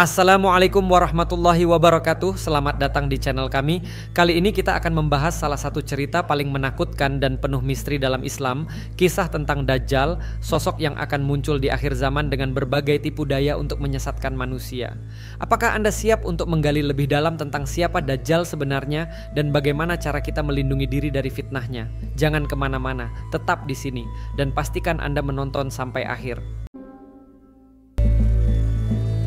Assalamualaikum warahmatullahi wabarakatuh. Selamat datang di channel kami. Kali ini kita akan membahas salah satu cerita paling menakutkan dan penuh misteri dalam Islam. Kisah tentang Dajjal, sosok yang akan muncul di akhir zaman dengan berbagai tipu daya untuk menyesatkan manusia. Apakah Anda siap untuk menggali lebih dalam tentang siapa Dajjal sebenarnya dan bagaimana cara kita melindungi diri dari fitnahnya? Jangan kemana-mana, tetap di sini dan pastikan Anda menonton sampai akhir.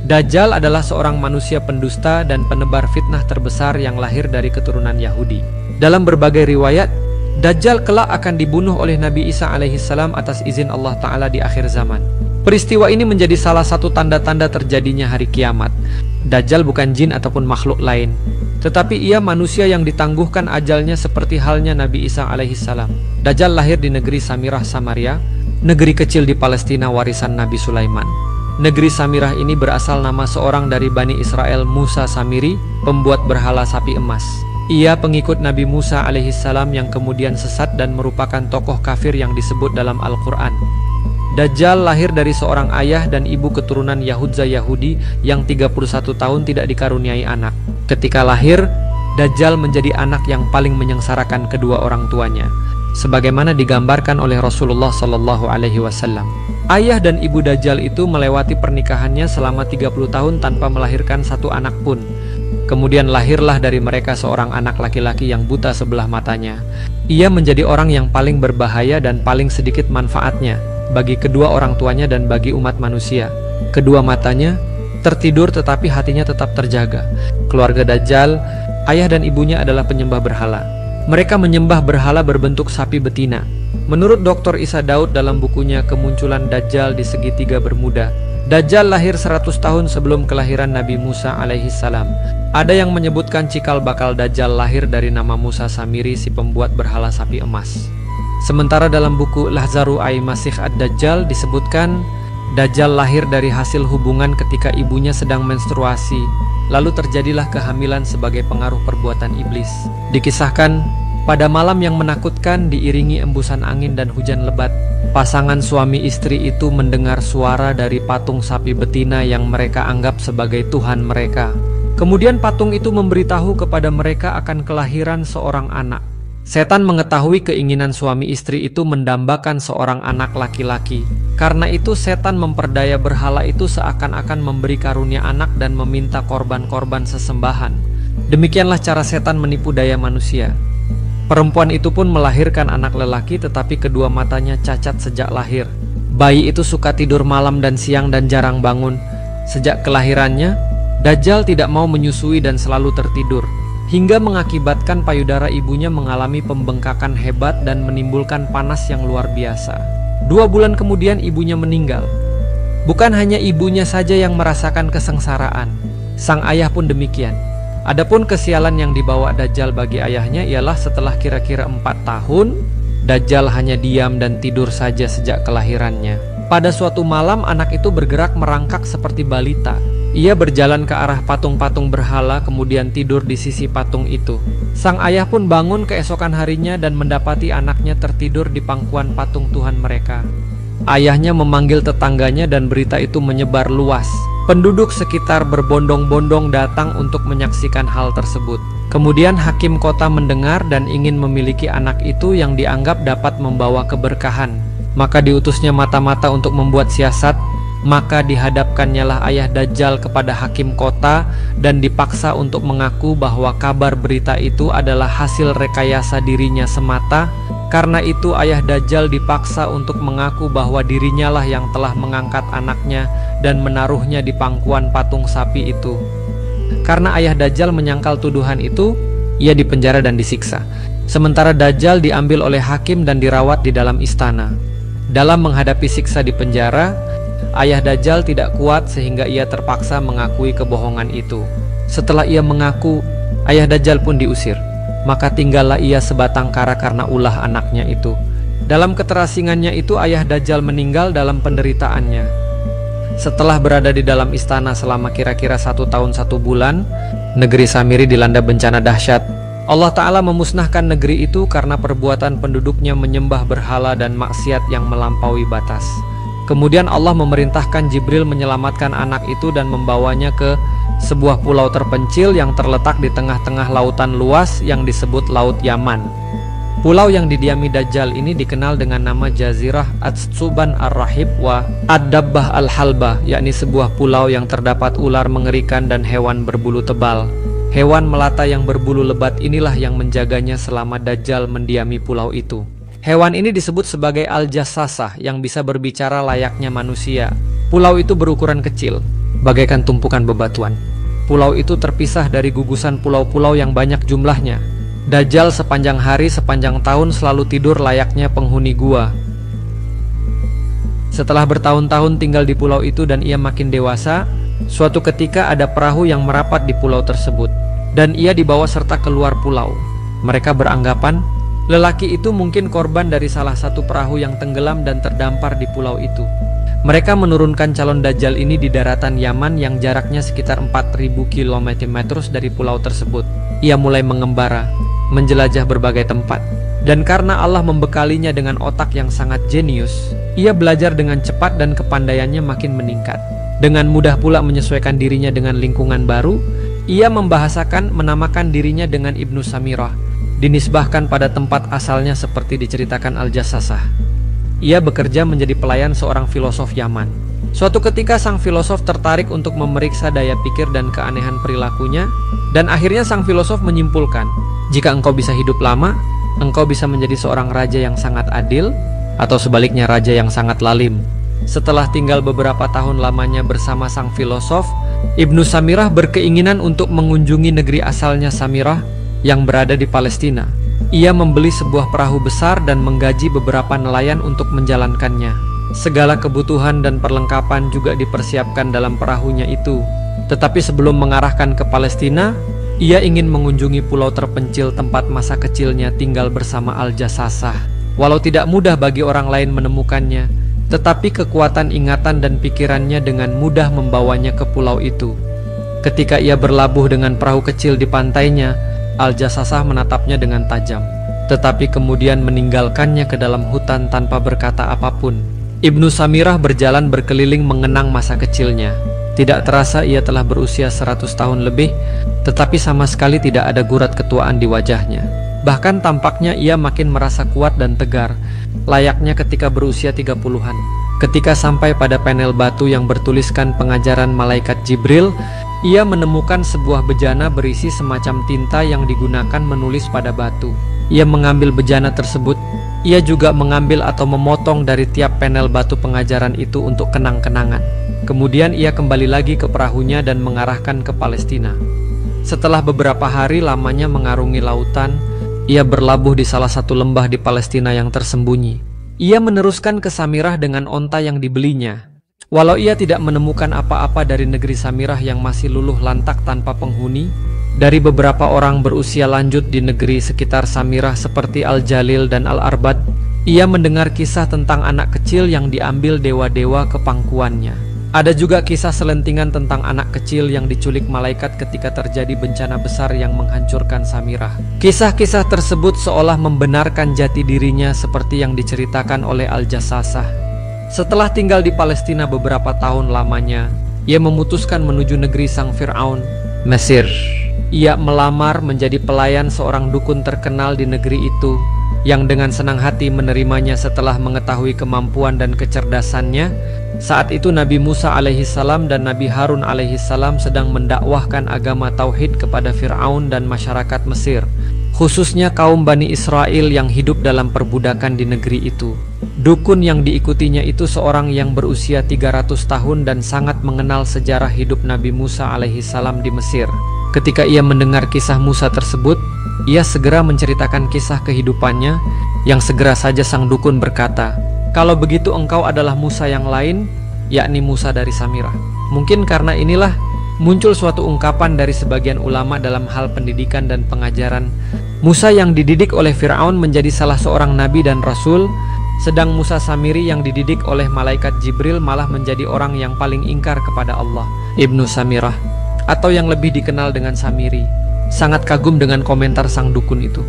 Dajjal adalah seorang manusia pendusta dan penebar fitnah terbesar yang lahir dari keturunan Yahudi. Dalam berbagai riwayat, Dajjal kelak akan dibunuh oleh Nabi Isa alaihissalam atas izin Allah Ta'ala di akhir zaman. Peristiwa ini menjadi salah satu tanda-tanda terjadinya hari kiamat. Dajjal bukan jin ataupun makhluk lain, tetapi ia manusia yang ditangguhkan ajalnya seperti halnya Nabi Isa alaihissalam. Dajjal lahir di negeri Samirah Samaria, negeri kecil di Palestina warisan Nabi Sulaiman. Negeri Samirah ini berasal nama seorang dari Bani Israel, Musa Samiri, pembuat berhala sapi emas. Ia pengikut Nabi Musa alaihissalam yang kemudian sesat dan merupakan tokoh kafir yang disebut dalam Al-Quran. Dajjal lahir dari seorang ayah dan ibu keturunan Yahudza Yahudi yang 31 tahun tidak dikaruniai anak. Ketika lahir, Dajjal menjadi anak yang paling menyengsarakan kedua orang tuanya, sebagaimana digambarkan oleh Rasulullah Shallallahu Alaihi Wasallam. Ayah dan ibu Dajjal itu melewati pernikahannya selama 30 tahun tanpa melahirkan satu anak pun. Kemudian lahirlah dari mereka seorang anak laki-laki yang buta sebelah matanya. Ia menjadi orang yang paling berbahaya dan paling sedikit manfaatnya bagi kedua orang tuanya dan bagi umat manusia. Kedua matanya tertidur tetapi hatinya tetap terjaga. Keluarga Dajjal, ayah dan ibunya adalah penyembah berhala. Mereka menyembah berhala berbentuk sapi betina. Menurut Dr. Isa Daud dalam bukunya Kemunculan Dajjal di Segitiga Bermuda, Dajjal lahir 100 tahun sebelum kelahiran Nabi Musa alaihissalam. Ada yang menyebutkan cikal bakal Dajjal lahir dari nama Musa Samiri, si pembuat berhala sapi emas. Sementara dalam buku Lahzaru Ai Masih Ad-Dajjal disebutkan Dajjal lahir dari hasil hubungan ketika ibunya sedang menstruasi. Lalu terjadilah kehamilan sebagai pengaruh perbuatan iblis. Dikisahkan, pada malam yang menakutkan diiringi embusan angin dan hujan lebat, pasangan suami istri itu mendengar suara dari patung sapi betina yang mereka anggap sebagai Tuhan mereka. Kemudian patung itu memberitahu kepada mereka akan kelahiran seorang anak. Setan mengetahui keinginan suami istri itu mendambakan seorang anak laki-laki. Karena itu setan memperdaya berhala itu seakan-akan memberi karunia anak dan meminta korban-korban sesembahan. Demikianlah cara setan menipu daya manusia. Perempuan itu pun melahirkan anak lelaki tetapi kedua matanya cacat sejak lahir. Bayi itu suka tidur malam dan siang dan jarang bangun. Sejak kelahirannya, Dajjal tidak mau menyusui dan selalu tertidur, hingga mengakibatkan payudara ibunya mengalami pembengkakan hebat dan menimbulkan panas yang luar biasa. 2 bulan kemudian ibunya meninggal. Bukan hanya ibunya saja yang merasakan kesengsaraan, sang ayah pun demikian. Adapun kesialan yang dibawa Dajjal bagi ayahnya ialah setelah kira-kira 4 tahun, Dajjal hanya diam dan tidur saja sejak kelahirannya. Pada suatu malam anak itu bergerak merangkak seperti balita. Ia berjalan ke arah patung-patung berhala kemudian tidur di sisi patung itu. Sang ayah pun bangun keesokan harinya dan mendapati anaknya tertidur di pangkuan patung Tuhan mereka. Ayahnya memanggil tetangganya dan berita itu menyebar luas. Penduduk sekitar berbondong-bondong datang untuk menyaksikan hal tersebut. Kemudian hakim kota mendengar dan ingin memiliki anak itu yang dianggap dapat membawa keberkahan. Maka diutusnya mata-mata untuk membuat siasat. Maka dihadapkannya lah ayah Dajjal kepada hakim kota dan dipaksa untuk mengaku bahwa kabar berita itu adalah hasil rekayasa dirinya semata. Karena itu ayah Dajjal dipaksa untuk mengaku bahwa dirinya lah yang telah mengangkat anaknya dan menaruhnya di pangkuan patung sapi itu. Karena ayah Dajjal menyangkal tuduhan itu, ia dipenjara dan disiksa. Sementara Dajjal diambil oleh hakim dan dirawat di dalam istana. Dalam menghadapi siksa di penjara, ayah Dajjal tidak kuat sehingga ia terpaksa mengakui kebohongan itu. Setelah ia mengaku, ayah Dajjal pun diusir. Maka tinggallah ia sebatang kara karena ulah anaknya itu. Dalam keterasingannya itu ayah Dajjal meninggal dalam penderitaannya. Setelah berada di dalam istana selama kira-kira 1 tahun 1 bulan, negeri Samiri dilanda bencana dahsyat. Allah Ta'ala memusnahkan negeri itu karena perbuatan penduduknya menyembah berhala dan maksiat yang melampaui batas. Kemudian Allah memerintahkan Jibril menyelamatkan anak itu dan membawanya ke sebuah pulau terpencil yang terletak di tengah-tengah lautan luas yang disebut Laut Yaman. Pulau yang didiami Dajjal ini dikenal dengan nama Jazirah Ats-Tsuban Ar-Rahib wa Ad-Dabbah Al-Halbah, yakni sebuah pulau yang terdapat ular mengerikan dan hewan berbulu tebal. Hewan melata yang berbulu lebat inilah yang menjaganya selama Dajjal mendiami pulau itu. Hewan ini disebut sebagai Al-Jassasah yang bisa berbicara layaknya manusia. Pulau itu berukuran kecil, bagaikan tumpukan bebatuan. Pulau itu terpisah dari gugusan pulau-pulau yang banyak jumlahnya. Dajjal sepanjang hari, sepanjang tahun selalu tidur layaknya penghuni gua. Setelah bertahun-tahun tinggal di pulau itu dan ia makin dewasa, suatu ketika ada perahu yang merapat di pulau tersebut, dan ia dibawa serta keluar pulau. Mereka beranggapan lelaki itu mungkin korban dari salah satu perahu yang tenggelam dan terdampar di pulau itu. Mereka menurunkan calon Dajjal ini di daratan Yaman yang jaraknya sekitar 4.000 km dari pulau tersebut. Ia mulai mengembara, menjelajah berbagai tempat. Dan karena Allah membekalinya dengan otak yang sangat jenius, ia belajar dengan cepat dan kepandaiannya makin meningkat. Dengan mudah pula menyesuaikan dirinya dengan lingkungan baru, ia menamakan dirinya dengan Ibnu Samirah, dinisbahkan pada tempat asalnya seperti diceritakan Al-Jassasah. Ia bekerja menjadi pelayan seorang filosof Yaman. Suatu ketika sang filosof tertarik untuk memeriksa daya pikir dan keanehan perilakunya, dan akhirnya sang filosof menyimpulkan, jika engkau bisa hidup lama, engkau bisa menjadi seorang raja yang sangat adil, atau sebaliknya raja yang sangat lalim. Setelah tinggal beberapa tahun lamanya bersama sang filosof, Ibnu Samirah berkeinginan untuk mengunjungi negeri asalnya Samirah yang berada di Palestina. Ia membeli sebuah perahu besar dan menggaji beberapa nelayan untuk menjalankannya. Segala kebutuhan dan perlengkapan juga dipersiapkan dalam perahunya itu. Tetapi sebelum mengarahkan ke Palestina, ia ingin mengunjungi pulau terpencil tempat masa kecilnya tinggal bersama Al-Jassasah. Walau tidak mudah bagi orang lain menemukannya, tetapi kekuatan ingatan dan pikirannya dengan mudah membawanya ke pulau itu. Ketika ia berlabuh dengan perahu kecil di pantainya, Al-Jassasah menatapnya dengan tajam, tetapi kemudian meninggalkannya ke dalam hutan tanpa berkata apapun. Ibnu Samirah berjalan berkeliling mengenang masa kecilnya. Tidak terasa ia telah berusia 100 tahun lebih, tetapi sama sekali tidak ada gurat ketuaan di wajahnya. Bahkan tampaknya ia makin merasa kuat dan tegar, layaknya ketika berusia 30-an. Ketika sampai pada panel batu yang bertuliskan pengajaran malaikat Jibril, ia menemukan sebuah bejana berisi semacam tinta yang digunakan menulis pada batu. Ia mengambil bejana tersebut. Ia juga mengambil atau memotong dari tiap panel batu pengajaran itu untuk kenang-kenangan. Kemudian ia kembali lagi ke perahunya dan mengarahkan ke Palestina. Setelah beberapa hari lamanya mengarungi lautan, ia berlabuh di salah satu lembah di Palestina yang tersembunyi. Ia meneruskan ke Samirah dengan onta yang dibelinya. Walau ia tidak menemukan apa-apa dari negeri Samirah yang masih luluh lantak tanpa penghuni, dari beberapa orang berusia lanjut di negeri sekitar Samirah seperti Al-Jalil dan Al-Arbad, ia mendengar kisah tentang anak kecil yang diambil dewa-dewa ke pangkuannya. Ada juga kisah selentingan tentang anak kecil yang diculik malaikat ketika terjadi bencana besar yang menghancurkan Samirah. Kisah-kisah tersebut seolah membenarkan jati dirinya seperti yang diceritakan oleh Al-Jassasah. Setelah tinggal di Palestina beberapa tahun lamanya, ia memutuskan menuju negeri sang Fir'aun, Mesir. Ia melamar menjadi pelayan seorang dukun terkenal di negeri itu, yang dengan senang hati menerimanya setelah mengetahui kemampuan dan kecerdasannya. Saat itu Nabi Musa alaihissalam dan Nabi Harun alaihissalam sedang mendakwahkan agama tauhid kepada Fir'aun dan masyarakat Mesir, khususnya kaum Bani Israel yang hidup dalam perbudakan di negeri itu. Dukun yang diikutinya itu seorang yang berusia 300 tahun dan sangat mengenal sejarah hidup Nabi Musa alaihissalam di Mesir. Ketika ia mendengar kisah Musa tersebut, ia segera menceritakan kisah kehidupannya, yang segera saja sang dukun berkata, "Kalau begitu engkau adalah Musa yang lain, yakni Musa dari Samirah." Mungkin karena inilah muncul suatu ungkapan dari sebagian ulama dalam hal pendidikan dan pengajaran. Musa yang dididik oleh Fir'aun menjadi salah seorang nabi dan rasul, sedang Musa Samiri yang dididik oleh malaikat Jibril malah menjadi orang yang paling ingkar kepada Allah. Ibnu Samirah, atau yang lebih dikenal dengan Samiri, sangat kagum dengan komentar sang dukun itu.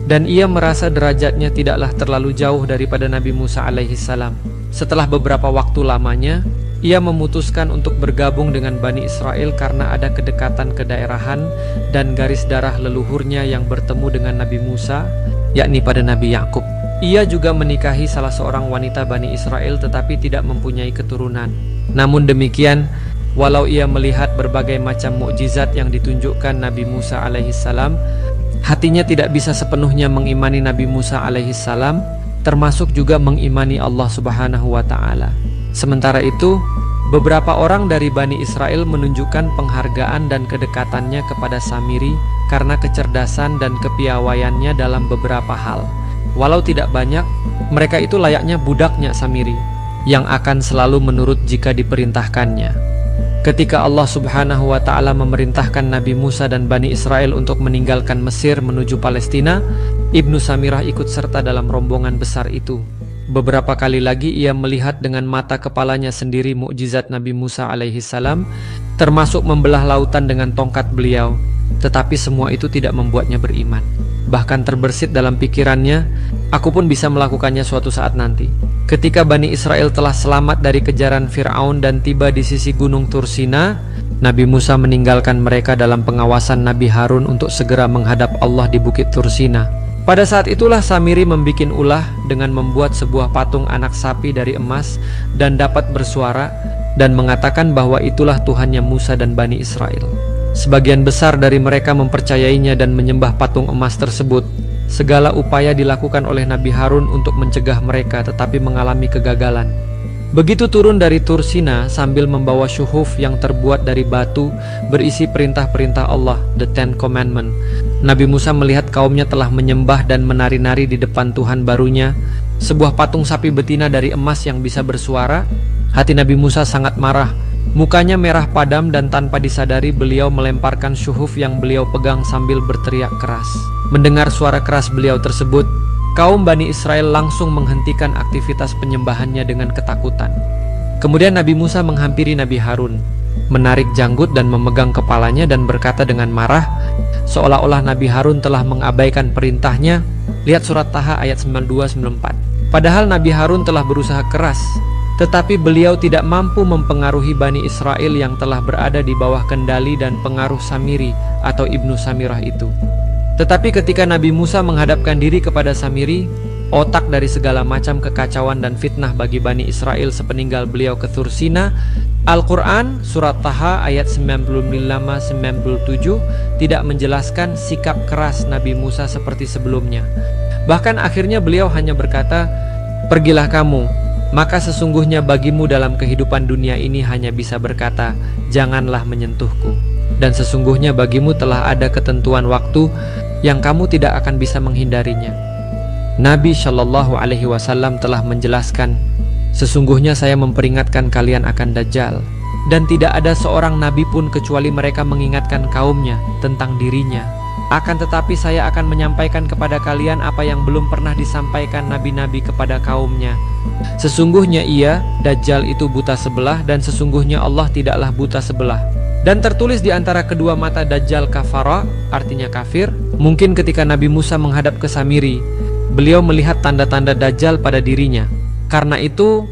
dan ia merasa derajatnya tidaklah terlalu jauh daripada Nabi Musa alaihissalam. Setelah beberapa waktu lamanya, ia memutuskan untuk bergabung dengan Bani Israel karena ada kedekatan kedaerahan dan garis darah leluhurnya yang bertemu dengan Nabi Musa, yakni pada Nabi Yakub. Ia juga menikahi salah seorang wanita Bani Israel tetapi tidak mempunyai keturunan. Namun demikian, walau ia melihat berbagai macam mukjizat yang ditunjukkan Nabi Musa alaihissalam, hatinya tidak bisa sepenuhnya mengimani Nabi Musa alaihissalam, termasuk juga mengimani Allah Subhanahu wa Ta'ala. Sementara itu, beberapa orang dari Bani Israel menunjukkan penghargaan dan kedekatannya kepada Samiri karena kecerdasan dan kepiawaiannya dalam beberapa hal. Walau tidak banyak, mereka itu layaknya budaknya Samiri yang akan selalu menurut jika diperintahkannya. Ketika Allah Subhanahu wa Ta'ala memerintahkan Nabi Musa dan Bani Israel untuk meninggalkan Mesir menuju Palestina, Ibnu Samirah ikut serta dalam rombongan besar itu. Beberapa kali lagi ia melihat dengan mata kepalanya sendiri mukjizat Nabi Musa alaihissalam, termasuk membelah lautan dengan tongkat beliau. Tetapi semua itu tidak membuatnya beriman. Bahkan terbersit dalam pikirannya, aku pun bisa melakukannya suatu saat nanti. Ketika Bani Israel telah selamat dari kejaran Fir'aun dan tiba di sisi gunung Tursina, Nabi Musa meninggalkan mereka dalam pengawasan Nabi Harun untuk segera menghadap Allah di bukit Tursina. Pada saat itulah Samiri membikin ulah dengan membuat sebuah patung anak sapi dari emas dan dapat bersuara dan mengatakan bahwa itulah Tuhannya Musa dan Bani Israel. Sebagian besar dari mereka mempercayainya dan menyembah patung emas tersebut. Segala upaya dilakukan oleh Nabi Harun untuk mencegah mereka tetapi mengalami kegagalan. Begitu turun dari Tursina sambil membawa syuhuf yang terbuat dari batu berisi perintah-perintah Allah, the Ten Commandments, Nabi Musa melihat kaumnya telah menyembah dan menari-nari di depan Tuhan barunya, sebuah patung sapi betina dari emas yang bisa bersuara. Hati Nabi Musa sangat marah. Mukanya merah padam dan tanpa disadari beliau melemparkan syuhuf yang beliau pegang sambil berteriak keras. Mendengar suara keras beliau tersebut, kaum Bani Israel langsung menghentikan aktivitas penyembahannya dengan ketakutan. Kemudian Nabi Musa menghampiri Nabi Harun, menarik janggut dan memegang kepalanya dan berkata dengan marah, seolah-olah Nabi Harun telah mengabaikan perintahnya. Lihat surat Taha ayat 92-94. Padahal Nabi Harun telah berusaha keras, tetapi beliau tidak mampu mempengaruhi Bani Israel yang telah berada di bawah kendali dan pengaruh Samiri atau Ibnu Samirah itu. Tetapi ketika Nabi Musa menghadapkan diri kepada Samiri, otak dari segala macam kekacauan dan fitnah bagi Bani Israel sepeninggal beliau ke Tursina, Al-Quran surat Taha ayat 95-97 tidak menjelaskan sikap keras Nabi Musa seperti sebelumnya. Bahkan akhirnya beliau hanya berkata, "Pergilah kamu, maka sesungguhnya bagimu dalam kehidupan dunia ini hanya bisa berkata, janganlah menyentuhku. Dan sesungguhnya bagimu telah ada ketentuan waktu yang kamu tidak akan bisa menghindarinya." Nabi Shallallahu Alaihi Wasallam telah menjelaskan, sesungguhnya saya memperingatkan kalian akan Dajjal, dan tidak ada seorang nabi pun kecuali mereka mengingatkan kaumnya tentang dirinya. Akan tetapi saya akan menyampaikan kepada kalian apa yang belum pernah disampaikan nabi-nabi kepada kaumnya. Sesungguhnya ia, Dajjal itu buta sebelah, dan sesungguhnya Allah tidaklah buta sebelah. Dan tertulis di antara kedua mata Dajjal kafara, artinya kafir. Mungkin ketika Nabi Musa menghadap ke Samiri, beliau melihat tanda-tanda Dajjal pada dirinya. Karena itu,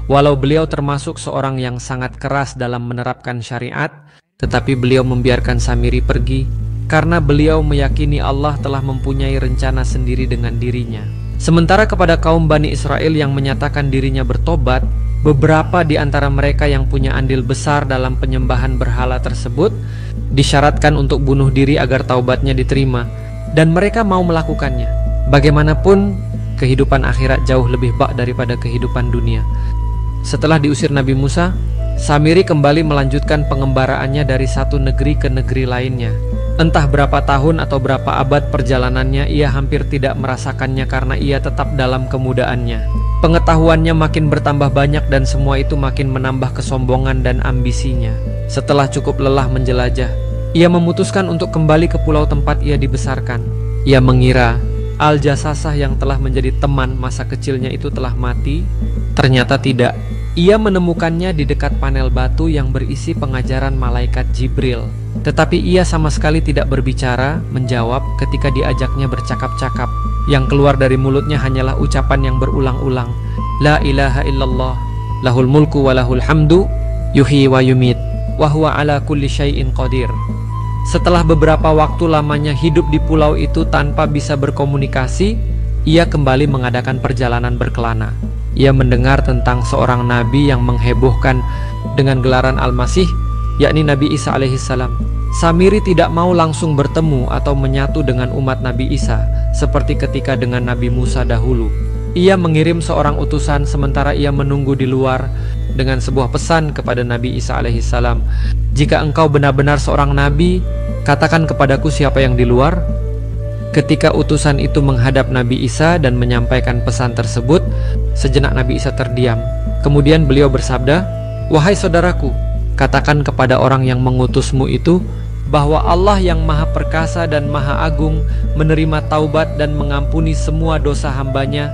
walau beliau termasuk seorang yang sangat keras dalam menerapkan syariat, tetapi beliau membiarkan Samiri pergi karena beliau meyakini Allah telah mempunyai rencana sendiri dengan dirinya. Sementara kepada kaum Bani Israel yang menyatakan dirinya bertobat, beberapa di antara mereka yang punya andil besar dalam penyembahan berhala tersebut disyaratkan untuk bunuh diri agar taubatnya diterima, dan mereka mau melakukannya. Bagaimanapun, kehidupan akhirat jauh lebih baik daripada kehidupan dunia. Setelah diusir Nabi Musa, Samiri kembali melanjutkan pengembaraannya dari satu negeri ke negeri lainnya. Entah berapa tahun atau berapa abad perjalanannya, ia hampir tidak merasakannya karena ia tetap dalam kemudaannya. Pengetahuannya makin bertambah banyak dan semua itu makin menambah kesombongan dan ambisinya. Setelah cukup lelah menjelajah, ia memutuskan untuk kembali ke pulau tempat ia dibesarkan. Ia mengira Al-Jasasah yang telah menjadi teman masa kecilnya itu telah mati? Ternyata tidak. Ia menemukannya di dekat panel batu yang berisi pengajaran malaikat Jibril. Tetapi ia sama sekali tidak berbicara, menjawab ketika diajaknya bercakap-cakap. Yang keluar dari mulutnya hanyalah ucapan yang berulang-ulang. La ilaha illallah, lahul mulku wa lahul hamdu, yuhyi wa yumit, wa huwa ala kulli syai'in qadir. Setelah beberapa waktu lamanya hidup di pulau itu tanpa bisa berkomunikasi, ia kembali mengadakan perjalanan berkelana. Ia mendengar tentang seorang nabi yang menghebohkan dengan gelaran Al-Masih, yakni Nabi Isa alaihissalam. Samiri tidak mau langsung bertemu atau menyatu dengan umat Nabi Isa seperti ketika dengan Nabi Musa dahulu. Ia mengirim seorang utusan sementara ia menunggu di luar dengan sebuah pesan kepada Nabi Isa alaihissalam. Jika engkau benar-benar seorang nabi, katakan kepadaku siapa yang di luar. Ketika utusan itu menghadap Nabi Isa dan menyampaikan pesan tersebut, sejenak Nabi Isa terdiam. Kemudian beliau bersabda, "Wahai saudaraku, katakan kepada orang yang mengutusmu itu bahwa Allah yang maha perkasa dan maha agung menerima taubat dan mengampuni semua dosa hambanya.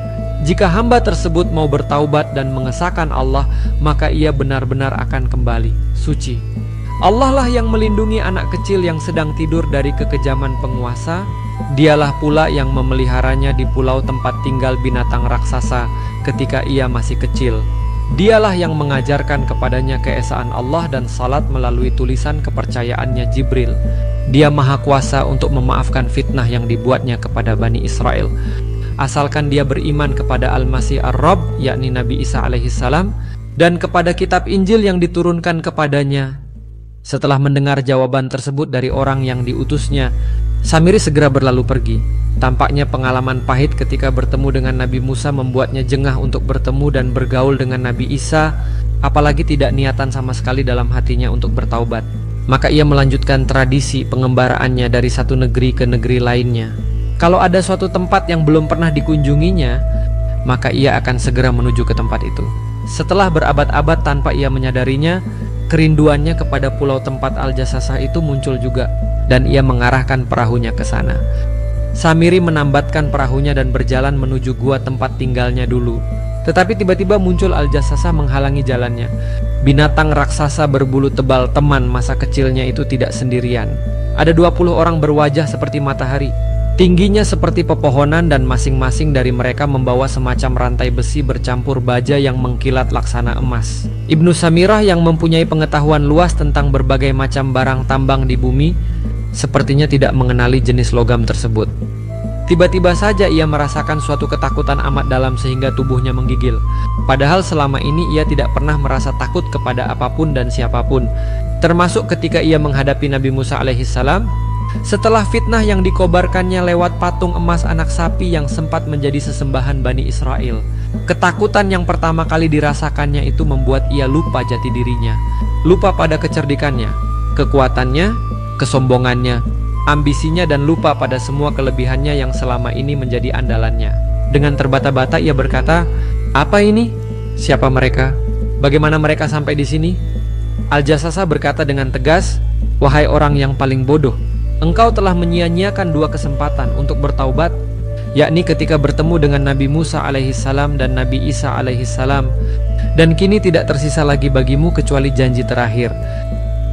Jika hamba tersebut mau bertaubat dan mengesahkan Allah, maka ia benar-benar akan kembali suci. Allah lah yang melindungi anak kecil yang sedang tidur dari kekejaman penguasa. Dialah pula yang memeliharanya di pulau tempat tinggal binatang raksasa ketika ia masih kecil. Dialah yang mengajarkan kepadanya keesaan Allah dan salat melalui tulisan kepercayaannya Jibril. Dia maha kuasa untuk memaafkan fitnah yang dibuatnya kepada Bani Israel. Asalkan dia beriman kepada Al-Masih Ar-Rabb, yakni Nabi Isa alaihissalam, dan kepada kitab Injil yang diturunkan kepadanya." Setelah mendengar jawaban tersebut dari orang yang diutusnya, Samiri segera berlalu pergi. Tampaknya pengalaman pahit ketika bertemu dengan Nabi Musa membuatnya jengah untuk bertemu dan bergaul dengan Nabi Isa, apalagi tidak niatan sama sekali dalam hatinya untuk bertaubat. Maka ia melanjutkan tradisi pengembaraannya dari satu negeri ke negeri lainnya. Kalau ada suatu tempat yang belum pernah dikunjunginya, maka ia akan segera menuju ke tempat itu. Setelah berabad-abad tanpa ia menyadarinya, kerinduannya kepada pulau tempat Al-Jasasah itu muncul juga, dan ia mengarahkan perahunya ke sana. Samiri menambatkan perahunya dan berjalan menuju gua tempat tinggalnya dulu. Tetapi tiba-tiba muncul Al-Jasasah menghalangi jalannya. Binatang raksasa berbulu tebal teman masa kecilnya itu tidak sendirian. Ada 20 orang berwajah seperti matahari, tingginya seperti pepohonan, dan masing-masing dari mereka membawa semacam rantai besi bercampur baja yang mengkilat laksana emas. Ibnu Samirah yang mempunyai pengetahuan luas tentang berbagai macam barang tambang di bumi sepertinya tidak mengenali jenis logam tersebut. Tiba-tiba saja ia merasakan suatu ketakutan amat dalam sehingga tubuhnya menggigil. Padahal selama ini ia tidak pernah merasa takut kepada apapun dan siapapun, termasuk ketika ia menghadapi Nabi Musa alaihissalam. Setelah fitnah yang dikobarkannya lewat patung emas anak sapi yang sempat menjadi sesembahan Bani Israel, ketakutan yang pertama kali dirasakannya itu membuat ia lupa jati dirinya, lupa pada kecerdikannya, kekuatannya, kesombongannya, ambisinya, dan lupa pada semua kelebihannya yang selama ini menjadi andalannya. Dengan terbata-bata ia berkata, "Apa ini? Siapa mereka? Bagaimana mereka sampai di sini?" Al-Jasasah berkata dengan tegas, "Wahai orang yang paling bodoh, engkau telah menyia-nyiakan 2 kesempatan untuk bertaubat, yakni ketika bertemu dengan Nabi Musa alaihissalam dan Nabi Isa alaihissalam, dan kini tidak tersisa lagi bagimu kecuali janji terakhir."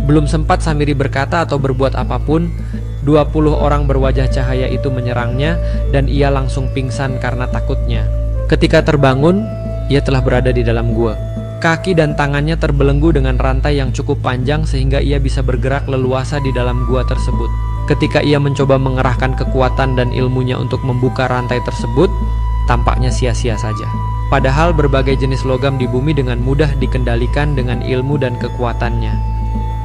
Belum sempat Samiri berkata atau berbuat apapun, 20 orang berwajah cahaya itu menyerangnya dan ia langsung pingsan karena takutnya. Ketika terbangun, ia telah berada di dalam gua. Kaki dan tangannya terbelenggu dengan rantai yang cukup panjang sehingga ia bisa bergerak leluasa di dalam gua tersebut. Ketika ia mencoba mengerahkan kekuatan dan ilmunya untuk membuka rantai tersebut, tampaknya sia-sia saja. Padahal berbagai jenis logam di bumi dengan mudah dikendalikan dengan ilmu dan kekuatannya.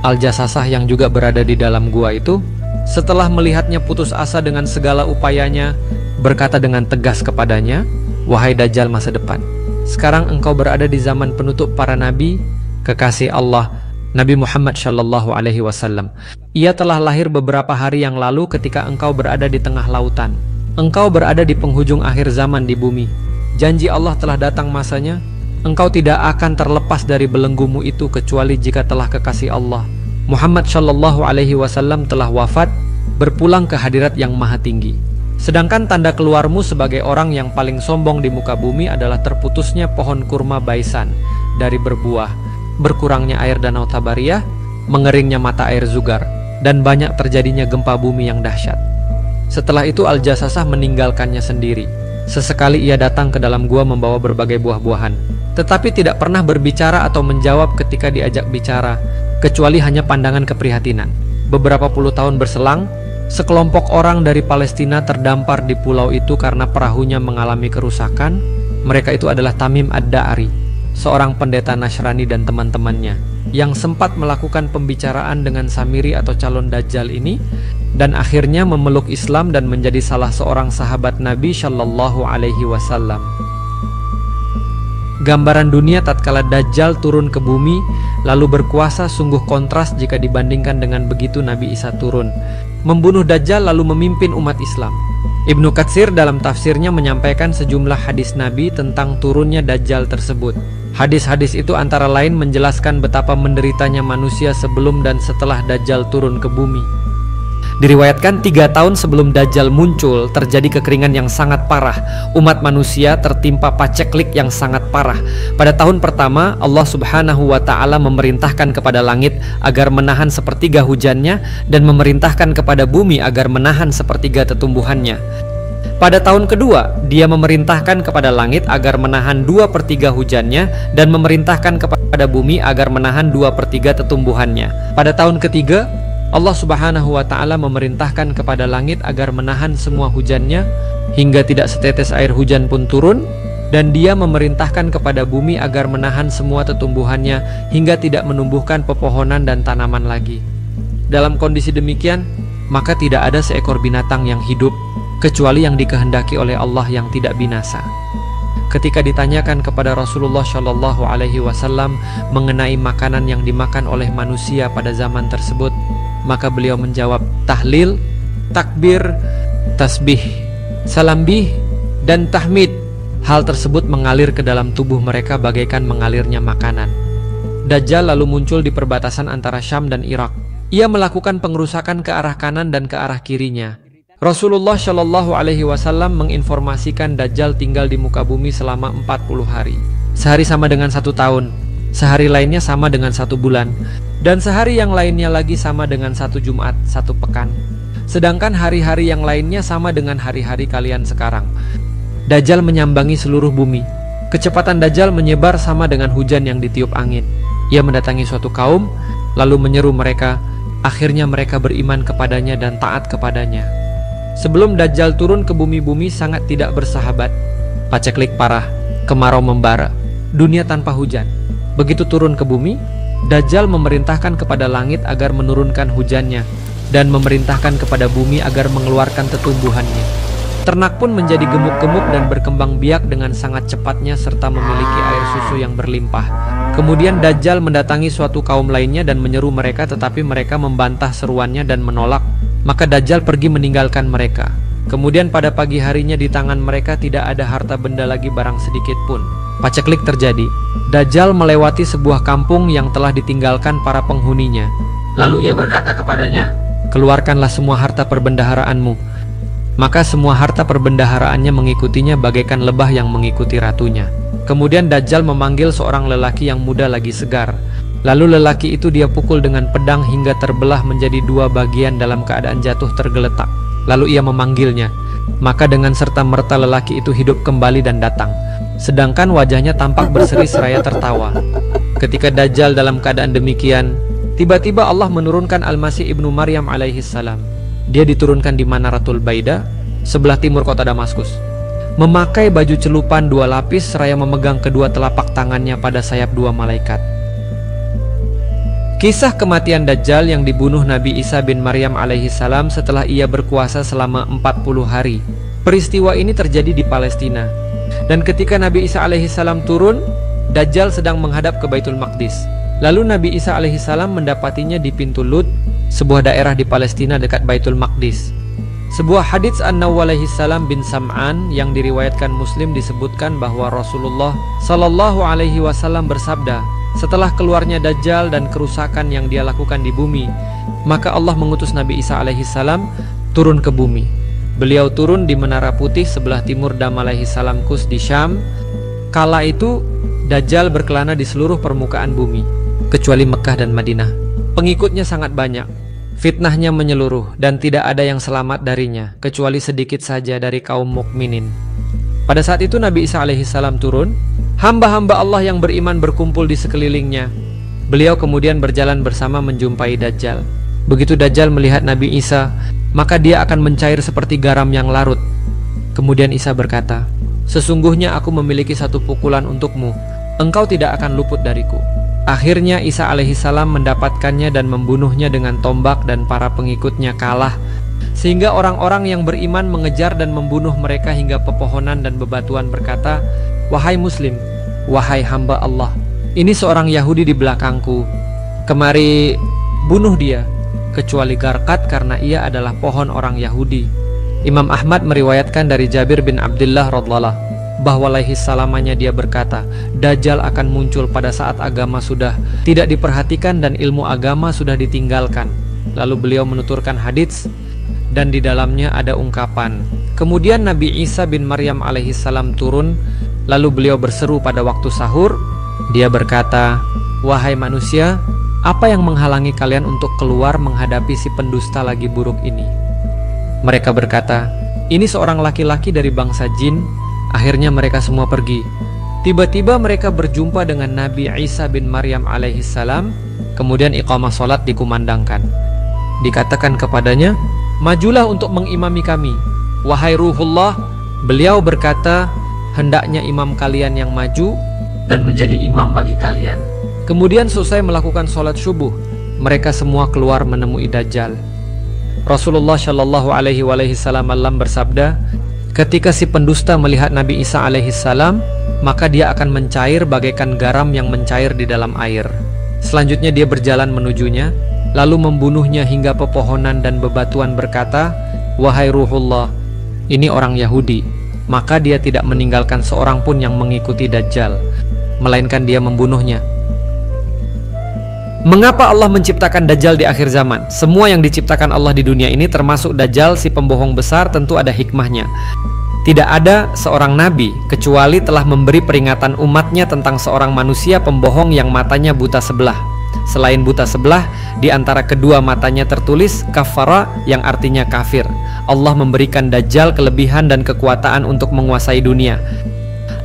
Al-Jasasah yang juga berada di dalam gua itu, setelah melihatnya putus asa dengan segala upayanya, berkata dengan tegas kepadanya, "Wahai Dajjal masa depan, sekarang engkau berada di zaman penutup para nabi, kekasih Allah, Nabi Muhammad Shallallahu Alaihi Wasallam. Ia telah lahir beberapa hari yang lalu ketika engkau berada di tengah lautan. Engkau berada di penghujung akhir zaman di bumi. Janji Allah telah datang masanya. Engkau tidak akan terlepas dari belenggumu itu kecuali jika telah kekasih Allah, Muhammad Shallallahu Alaihi Wasallam, telah wafat, berpulang ke hadirat yang maha tinggi. Sedangkan tanda keluarmu sebagai orang yang paling sombong di muka bumi adalah terputusnya pohon kurma Baisan dari berbuah, berkurangnya air danau Tabariyah, mengeringnya mata air Zugar, dan banyak terjadinya gempa bumi yang dahsyat. Setelah itu Al-Jasasah meninggalkannya sendiri. Sesekali ia datang ke dalam gua membawa berbagai buah-buahan, tetapi tidak pernah berbicara atau menjawab ketika diajak bicara, kecuali hanya pandangan keprihatinan. Beberapa puluh tahun berselang, sekelompok orang dari Palestina terdampar di pulau itu karena perahunya mengalami kerusakan. Mereka itu adalah Tamim Ad-Da'ari, seorang pendeta Nasrani dan teman-temannya yang sempat melakukan pembicaraan dengan Samiri atau calon Dajjal ini, dan akhirnya memeluk Islam dan menjadi salah seorang sahabat Nabi Shallallahu Alaihi Wasallam. Gambaran dunia tatkala Dajjal turun ke bumi lalu berkuasa sungguh kontras jika dibandingkan dengan begitu Nabi Isa turun, membunuh Dajjal lalu memimpin umat Islam. Ibnu Katsir dalam tafsirnya menyampaikan sejumlah hadis Nabi tentang turunnya Dajjal tersebut. Hadis-hadis itu antara lain menjelaskan betapa menderitanya manusia sebelum dan setelah Dajjal turun ke bumi. Diriwayatkan 3 tahun sebelum Dajjal muncul terjadi kekeringan yang sangat parah. Umat manusia tertimpa paceklik yang sangat parah. Pada tahun pertama Allah subhanahu wa ta'ala memerintahkan kepada langit agar menahan sepertiga hujannya, dan memerintahkan kepada bumi agar menahan sepertiga tetumbuhannya. Pada tahun kedua, dia memerintahkan kepada langit agar menahan 2/3 hujannya, dan memerintahkan kepada bumi agar menahan 2/3 tetumbuhannya. Pada tahun ketiga, Allah subhanahu wa ta'ala memerintahkan kepada langit agar menahan semua hujannya, hingga tidak setetes air hujan pun turun, dan dia memerintahkan kepada bumi agar menahan semua tetumbuhannya, hingga tidak menumbuhkan pepohonan dan tanaman lagi. Dalam kondisi demikian, maka tidak ada seekor binatang yang hidup kecuali yang dikehendaki oleh Allah yang tidak binasa. Ketika ditanyakan kepada Rasulullah Shallallahu Alaihi Wasallam mengenai makanan yang dimakan oleh manusia pada zaman tersebut, maka beliau menjawab, tahlil, takbir, tasbih, salambih, dan tahmid. Hal tersebut mengalir ke dalam tubuh mereka bagaikan mengalirnya makanan. Dajjal lalu muncul di perbatasan antara Syam dan Irak. Ia melakukan pengerusakan ke arah kanan dan ke arah kirinya. Rasulullah Shallallahu Alaihi Wasallam menginformasikan Dajjal tinggal di muka bumi selama 40 hari. Sehari sama dengan 1 tahun, sehari lainnya sama dengan 1 bulan, dan sehari yang lainnya lagi sama dengan 1 Jumat, 1 pekan. Sedangkan hari-hari yang lainnya sama dengan hari-hari kalian sekarang. Dajjal menyambangi seluruh bumi. Kecepatan Dajjal menyebar sama dengan hujan yang ditiup angin. Ia mendatangi suatu kaum, lalu menyeru mereka. Akhirnya mereka beriman kepadanya dan taat kepadanya. Sebelum Dajjal turun ke bumi-bumi sangat tidak bersahabat. Paceklik parah, kemarau membara, dunia tanpa hujan. Begitu turun ke bumi, Dajjal memerintahkan kepada langit agar menurunkan hujannya, dan memerintahkan kepada bumi agar mengeluarkan tetumbuhannya. Ternak pun menjadi gemuk-gemuk dan berkembang biak dengan sangat cepatnya serta memiliki air susu yang berlimpah. Kemudian Dajjal mendatangi suatu kaum lainnya dan menyeru mereka, tetapi mereka membantah seruannya dan menolak. Maka Dajjal pergi meninggalkan mereka. Kemudian pada pagi harinya di tangan mereka tidak ada harta benda lagi barang sedikit pun. Paceklik terjadi. Dajjal melewati sebuah kampung yang telah ditinggalkan para penghuninya. Lalu ia berkata kepadanya, keluarkanlah semua harta perbendaharaanmu. Maka semua harta perbendaharaannya mengikutinya bagaikan lebah yang mengikuti ratunya. Kemudian Dajjal memanggil seorang lelaki yang muda lagi segar. Lalu lelaki itu dia pukul dengan pedang hingga terbelah menjadi 2 bagian dalam keadaan jatuh tergeletak. Lalu ia memanggilnya. Maka dengan serta-merta lelaki itu hidup kembali dan datang. Sedangkan wajahnya tampak berseri seraya tertawa. Ketika Dajjal dalam keadaan demikian, tiba-tiba Allah menurunkan Al-Masih ibnu Maryam alaihissalam. Dia diturunkan di Manaratul Baida, sebelah timur kota Damaskus. Memakai baju celupan 2 lapis seraya memegang kedua telapak tangannya pada sayap 2 malaikat. Kisah kematian Dajjal yang dibunuh Nabi Isa bin Maryam alaihissalam setelah ia berkuasa selama 40 hari. Peristiwa ini terjadi di Palestina. Dan ketika Nabi Isa alaihissalam turun, Dajjal sedang menghadap ke Baitul Maqdis. Lalu Nabi Isa alaihissalam mendapatinya di pintu Lud, sebuah daerah di Palestina dekat Baitul Maqdis. Sebuah hadits An-Naww alaihissalam bin Sam'an yang diriwayatkan Muslim disebutkan bahwa Rasulullah Sallallahu Alaihi Wasallam bersabda, setelah keluarnya Dajjal dan kerusakan yang dia lakukan di bumi, maka Allah mengutus Nabi Isa alaihissalam turun ke bumi. Beliau turun di Menara Putih sebelah timur Dam alaihi salam Kus di Syam. Kala itu Dajjal berkelana di seluruh permukaan bumi, kecuali Mekah dan Madinah. Pengikutnya sangat banyak. Fitnahnya menyeluruh dan tidak ada yang selamat darinya, kecuali sedikit saja dari kaum mukminin. Pada saat itu Nabi Isa alaihi salam turun. Hamba-hamba Allah yang beriman berkumpul di sekelilingnya. Beliau kemudian berjalan bersama menjumpai Dajjal. Begitu Dajjal melihat Nabi Isa, maka dia akan mencair seperti garam yang larut. Kemudian Isa berkata, "Sesungguhnya aku memiliki satu pukulan untukmu. Engkau tidak akan luput dariku." Akhirnya Isa alaihi salam mendapatkannya dan membunuhnya dengan tombak, dan para pengikutnya kalah, sehingga orang-orang yang beriman mengejar dan membunuh mereka hingga pepohonan dan bebatuan berkata, "Wahai Muslim, wahai hamba Allah, ini seorang Yahudi di belakangku. Kemari bunuh dia, kecuali Garqad karena ia adalah pohon orang Yahudi." Imam Ahmad meriwayatkan dari Jabir bin Abdullah radhiyallahu bahwa alaihi salamanya dia berkata, Dajjal akan muncul pada saat agama sudah tidak diperhatikan dan ilmu agama sudah ditinggalkan. Lalu beliau menuturkan hadits, dan di dalamnya ada ungkapan, kemudian Nabi Isa bin Maryam alaihi salam turun. Lalu beliau berseru pada waktu sahur. Dia berkata, "Wahai manusia, apa yang menghalangi kalian untuk keluar menghadapi si pendusta lagi buruk ini?" Mereka berkata, "Ini seorang laki-laki dari bangsa jin." Akhirnya mereka semua pergi. Tiba-tiba mereka berjumpa dengan Nabi Isa bin Maryam alaihi salam. Kemudian iqamah salat dikumandangkan. Dikatakan kepadanya, "Majulah untuk mengimami kami, wahai Ruhullah." Beliau berkata, "Hendaknya imam kalian yang maju dan menjadi imam bagi kalian." Kemudian selesai melakukan sholat subuh, mereka semua keluar menemui Dajjal. Rasulullah Shallallahu Alaihi Wasallam bersabda, ketika si pendusta melihat Nabi Isa alaihi salam, maka dia akan mencair bagaikan garam yang mencair di dalam air. Selanjutnya dia berjalan menujunya, lalu membunuhnya hingga pepohonan dan bebatuan berkata, "Wahai Ruhullah, ini orang Yahudi." Maka dia tidak meninggalkan seorang pun yang mengikuti Dajjal, melainkan dia membunuhnya. Mengapa Allah menciptakan Dajjal di akhir zaman? Semua yang diciptakan Allah di dunia ini termasuk Dajjal si pembohong besar tentu ada hikmahnya. Tidak ada seorang nabi kecuali telah memberi peringatan umatnya tentang seorang manusia pembohong yang matanya buta sebelah. Selain buta sebelah, di antara kedua matanya tertulis kafara yang artinya kafir. Allah memberikan Dajjal kelebihan dan kekuatan untuk menguasai dunia.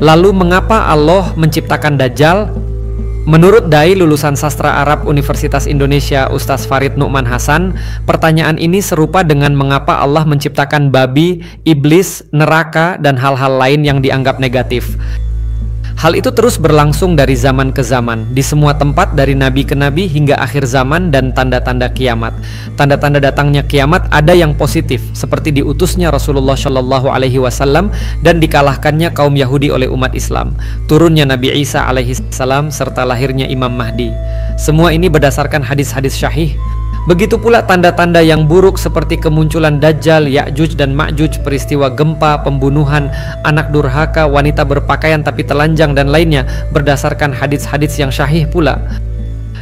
Lalu mengapa Allah menciptakan Dajjal? Menurut dai lulusan sastra Arab Universitas Indonesia Ustaz Farid Nu'man Hasan, pertanyaan ini serupa dengan mengapa Allah menciptakan babi, iblis, neraka, dan hal-hal lain yang dianggap negatif. Hal itu terus berlangsung dari zaman ke zaman, di semua tempat dari nabi ke nabi hingga akhir zaman dan tanda-tanda kiamat. Tanda-tanda datangnya kiamat ada yang positif, seperti diutusnya Rasulullah Shallallahu Alaihi Wasallam dan dikalahkannya kaum Yahudi oleh umat Islam, turunnya Nabi Isa alaihi salam serta lahirnya Imam Mahdi. Semua ini berdasarkan hadis-hadis syahih. Begitu pula tanda-tanda yang buruk seperti kemunculan Dajjal, Ya'juj dan Ma'juj, peristiwa gempa, pembunuhan, anak durhaka, wanita berpakaian tapi telanjang dan lainnya berdasarkan hadis-hadis yang syahih pula.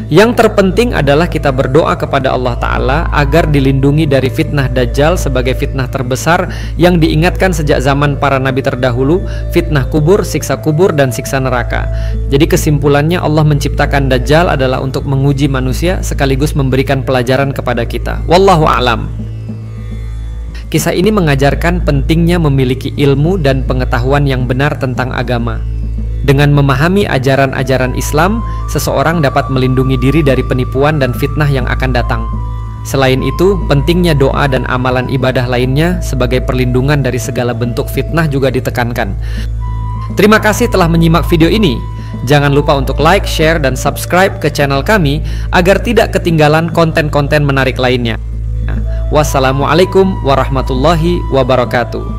Yang terpenting adalah kita berdoa kepada Allah Ta'ala agar dilindungi dari fitnah Dajjal sebagai fitnah terbesar yang diingatkan sejak zaman para nabi terdahulu, fitnah kubur, siksa kubur, dan siksa neraka. Jadi kesimpulannya Allah menciptakan Dajjal adalah untuk menguji manusia sekaligus memberikan pelajaran kepada kita. Wallahu a'lam. Kisah ini mengajarkan pentingnya memiliki ilmu dan pengetahuan yang benar tentang agama. Dengan memahami ajaran-ajaran Islam, seseorang dapat melindungi diri dari penipuan dan fitnah yang akan datang. Selain itu, pentingnya doa dan amalan ibadah lainnya sebagai perlindungan dari segala bentuk fitnah juga ditekankan. Terima kasih telah menyimak video ini. Jangan lupa untuk like, share, dan subscribe ke channel kami agar tidak ketinggalan konten-konten menarik lainnya. Wassalamualaikum warahmatullahi wabarakatuh.